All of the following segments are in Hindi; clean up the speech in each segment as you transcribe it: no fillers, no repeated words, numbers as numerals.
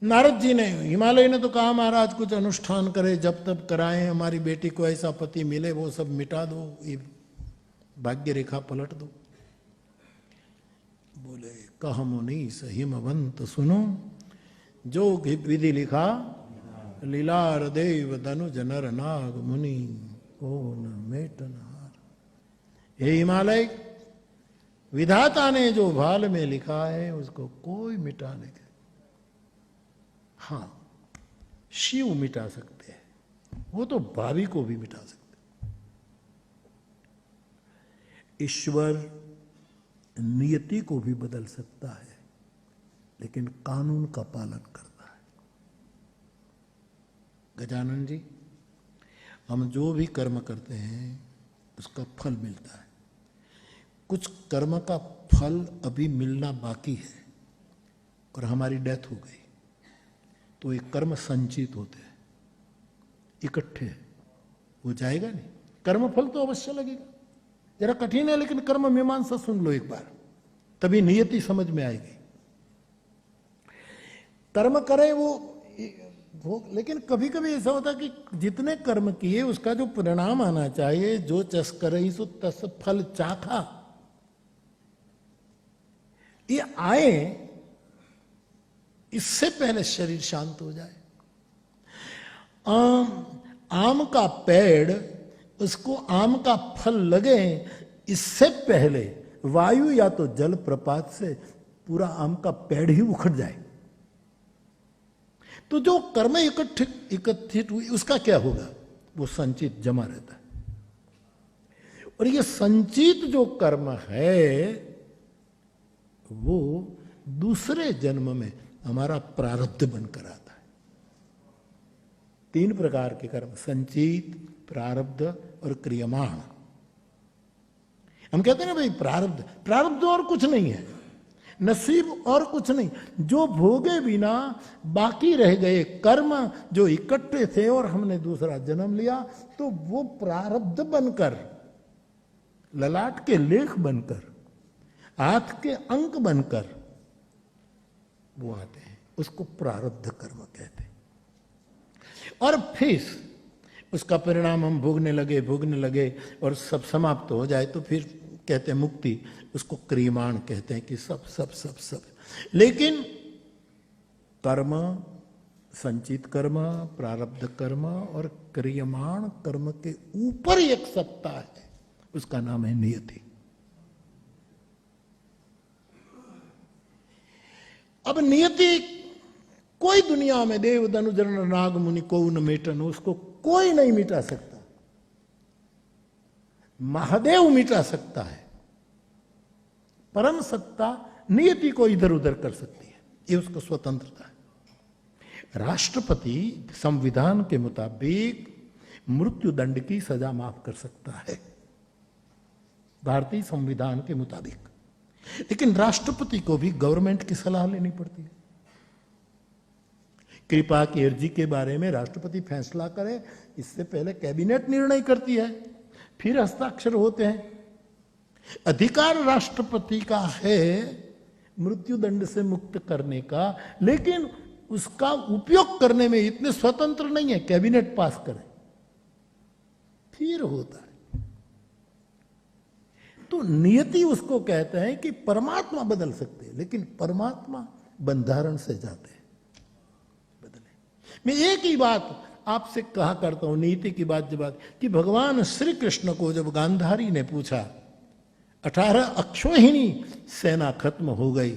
नारद जी ने, हिमालय ने तो कहा महाराज कुछ अनुष्ठान करे, जब तब कराएं, हमारी बेटी को ऐसा पति मिले, वो सब मिटा दो, ये भाग्य रेखा पलट दो। बोले कह मुनीस हिमवंत सुनो, जो विधि लिखा लीलार देव दनुज नर नाग मुनि को न मेटनहार। हे हिमालय, विधाता ने जो भाल में लिखा है उसको कोई मिटा नहीं। हाँ, शिव मिटा सकते हैं, वो तो भावी को भी मिटा सकते। ईश्वर नियति को भी बदल सकता है, लेकिन कानून का पालन करता है। गजानन जी, हम जो भी कर्म करते हैं उसका फल मिलता है। कुछ कर्म का फल अभी मिलना बाकी है और हमारी डेथ हो गई तो ये कर्म संचित होते हैं, इकट्ठे, वो जाएगा नहीं। कर्म फल तो अवश्य लगेगा, जरा कठिन है, लेकिन कर्म मीमांसा सुन लो एक बार, तभी नियति समझ में आएगी। कर्म करें वो, लेकिन कभी कभी ऐसा होता है कि जितने कर्म किए उसका जो परिणाम आना चाहिए, जो चस करे सो तस फल चाखा, ये आए इससे पहले शरीर शांत हो जाए। आम का पेड़, उसको आम का फल लगे इससे पहले वायु या तो जल प्रपात से पूरा आम का पेड़ ही उखड़ जाए। तो जो कर्म एकत्रित हुई उसका क्या होगा? वो संचित जमा रहता है। और ये संचित जो कर्म है वो दूसरे जन्म में हमारा प्रारब्ध बनकर आता है। 3 प्रकार के कर्म, संचित, प्रारब्ध और क्रियमाण। हम कहते हैं ना भाई प्रारब्ध और कुछ नहीं है, नसीब और कुछ नहीं। जो भोगे बिना बाकी रह गए कर्म जो इकट्ठे थे और हमने दूसरा जन्म लिया, तो वो प्रारब्ध बनकर, ललाट के लेख बनकर, हाथ के अंक बनकर वो आते हैं, उसको प्रारब्ध कर्म कहते हैं। और फिर उसका परिणाम हम भोगने लगे और सब समाप्त हो जाए तो फिर कहते हैं मुक्ति, उसको क्रियमाण कहते हैं कि सब सब सब सब। लेकिन कर्म, संचित कर्म, प्रारब्ध कर्म और क्रियमाण कर्म के ऊपर एक सत्ता है, उसका नाम है नियति। अब नियति कोई दुनिया में देव दनुज नर नाग मुनि को न मेटन, उसको कोई नहीं मिटा सकता। महादेव मिटा सकता है, परम सत्ता नियति को इधर उधर कर सकती है, ये उसको स्वतंत्रता है। राष्ट्रपति संविधान के मुताबिक मृत्यु दंड की सजा माफ कर सकता है, भारतीय संविधान के मुताबिक। लेकिन राष्ट्रपति को भी गवर्नमेंट की सलाह लेनी पड़ती है। कृपा की अर्जी के बारे में राष्ट्रपति फैसला करे, इससे पहले कैबिनेट निर्णय करती है, फिर हस्ताक्षर होते हैं। अधिकार राष्ट्रपति का है मृत्यु दंड से मुक्त करने का, लेकिन उसका उपयोग करने में इतने स्वतंत्र नहीं है, कैबिनेट पास करे फिर होता है। तो नियति उसको कहते हैं कि परमात्मा बदल सकते हैं, लेकिन परमात्मा बंधारण से जाते हैं, बदले। मैं एक ही बात आपसे कहा करता हूं, नीति की बात जब कि भगवान श्री कृष्ण को जब गांधारी ने पूछा, 18 अक्षोहिणी सेना खत्म हो गई,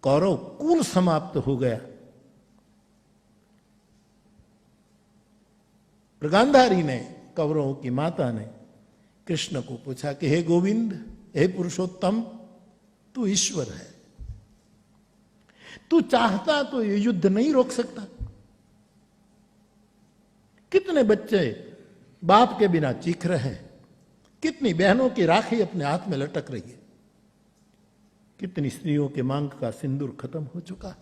कौरव कुल समाप्त हो गया, गांधारी ने, कौरवों की माता ने कृष्ण को पूछा कि हे गोविंद, हे पुरुषोत्तम, तू ईश्वर है, तू चाहता तो ये युद्ध नहीं रोक सकता? कितने बच्चे बाप के बिना चीख रहे हैं, कितनी बहनों की राखी अपने हाथ में लटक रही है, कितनी स्त्रियों के मांग का सिंदूर खत्म हो चुका।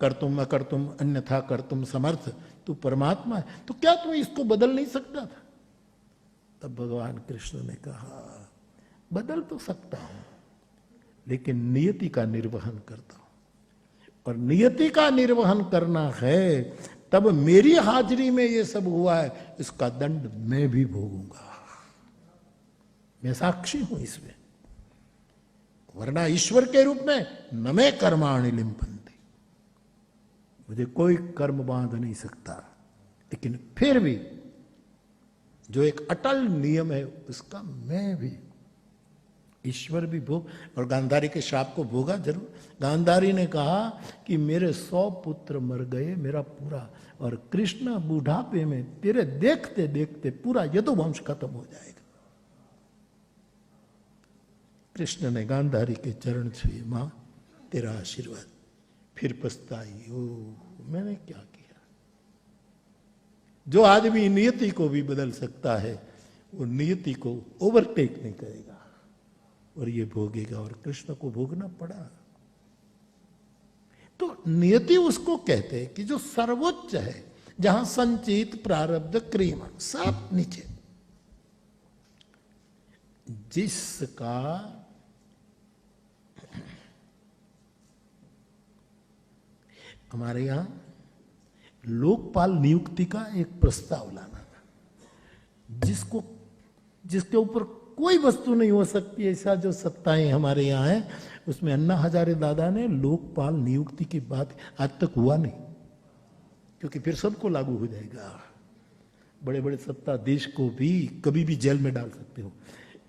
कर तुम अकर तुम अन्यथा कर तुम समर्थ, तू परमात्मा है, तो क्या तू इसको बदल नहीं सकता था? तब भगवान कृष्ण ने कहा, बदल तो सकता हूं, लेकिन नियति का निर्वहन करता हूं। और नियति का निर्वहन करना है, तब मेरी हाजिरी में ये सब हुआ है, इसका दंड मैं भी भोगूंगा, मैं साक्षी हूं इसमें। वरना ईश्वर के रूप में न मैं कर्माणि लिम्पन्ति, मुझे कोई कर्म बांध नहीं सकता। लेकिन फिर भी जो एक अटल नियम है उसका मैं भी, ईश्वर भी भोग। और गांधारी के श्राप को भोगा जरूर। गांधारी ने कहा कि मेरे 100 पुत्र मर गए, मेरा पूरा, और कृष्ण बुढ़ापे में तेरे देखते देखते पूरा यदुवंश खत्म हो जाएगा। कृष्ण ने गांधारी के चरण छुए, मां तेरा आशीर्वाद। फिर पछताई, ओ मैंने क्या किया। जो आदमी नियति को भी बदल सकता है वो नियति को ओवरटेक नहीं करेगा और ये भोगेगा, और कृष्ण को भोगना पड़ा। तो नियति उसको कहते हैं कि जो सर्वोच्च है, जहां संचित प्रारब्ध क्रियमाण सब नीचे, जिसका हमारे यहां लोकपाल नियुक्ति का एक प्रस्ताव लाना था, जिसके ऊपर कोई वस्तु नहीं हो सकती, ऐसा जो सत्ताएं हमारे यहाँ है, उसमें अन्ना हजारे दादा ने लोकपाल नियुक्ति की बात आज तक हुआ नहीं, क्योंकि फिर सबको लागू हो जाएगा। बड़े बड़े सत्ताधीश को भी कभी भी जेल में डाल सकते हो,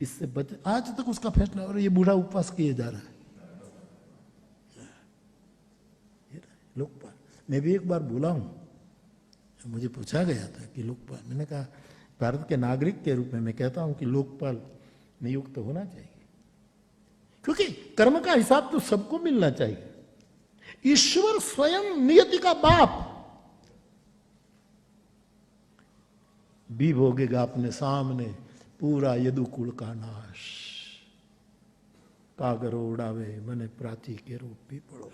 इससे बच। आज तक उसका फैसला, और ये बूढ़ा उपवास किए जा रहा है लोकपाल। मैं भी एक बार बोला हूं, मुझे पूछा गया था कि लोकपाल, मैंने कहा भारत के नागरिक के रूप में मैं कहता हूं कि लोकपाल नियुक्त होना चाहिए, क्योंकि कर्म का हिसाब तो सबको मिलना चाहिए। ईश्वर स्वयं नियति का बाप भी भोगेगा अपने सामने पूरा यदुकुल का नाश। कागरो उड़ावे मने प्राची के रूप भी पड़ो।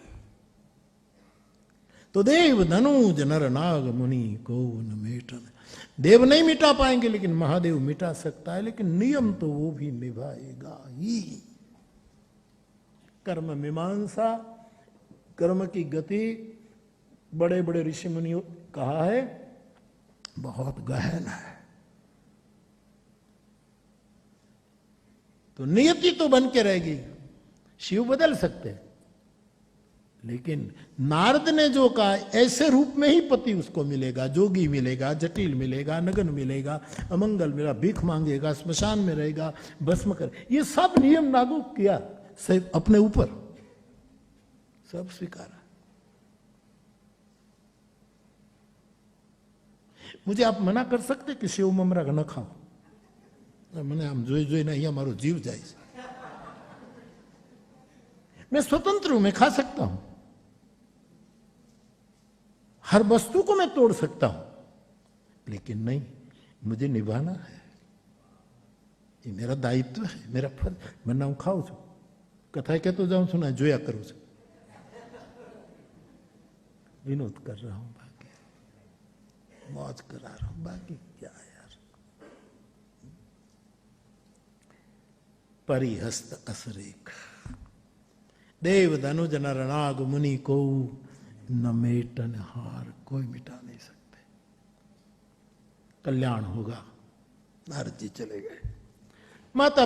तो देव धनुज नर नाग मुनि को न मेटन। देव नहीं मिटा पाएंगे लेकिन महादेव मिटा सकता है, लेकिन नियम तो वो भी निभाएगा ही। कर्म मीमांसा, कर्म की गति बड़े बड़े ऋषि मुनियों कहा है बहुत गहन है। तो नियति तो बन के रहेगी, शिव बदल सकते हैं, लेकिन नारद ने जो कहा ऐसे रूप में ही पति उसको मिलेगा, जोगी मिलेगा, जटिल मिलेगा, नगन मिलेगा, अमंगल मिलेगा, भीख मांगेगा, स्मशान में रहेगा, भस्म कर, ये सब नियम लागू किया सिर्फ अपने ऊपर, सब स्वीकारा। मुझे आप मना कर सकते कि शिव ममरा न खाओ, मैंने हम जोई जोई नहीं हमारो जीव जाए, मैं स्वतंत्र हूं, मैं खा सकता हूं, हर वस्तु को मैं तोड़ सकता हूं, लेकिन नहीं, मुझे निभाना है, ये मेरा दायित्व है, मेरा फर्ज। मैं ना खाऊ छू, कथा कहते जाऊं सुना जोया करो छू, विनोद कर रहा हूं, बाकी मौज करा रहा हूं, बाकी क्या यार। परिहस्त असरेख देव धनुज नर नाग मुनि को न मेटन हार, कोई मिटा नहीं सकते। कल्याण होगा। नारद जी चले गए। माता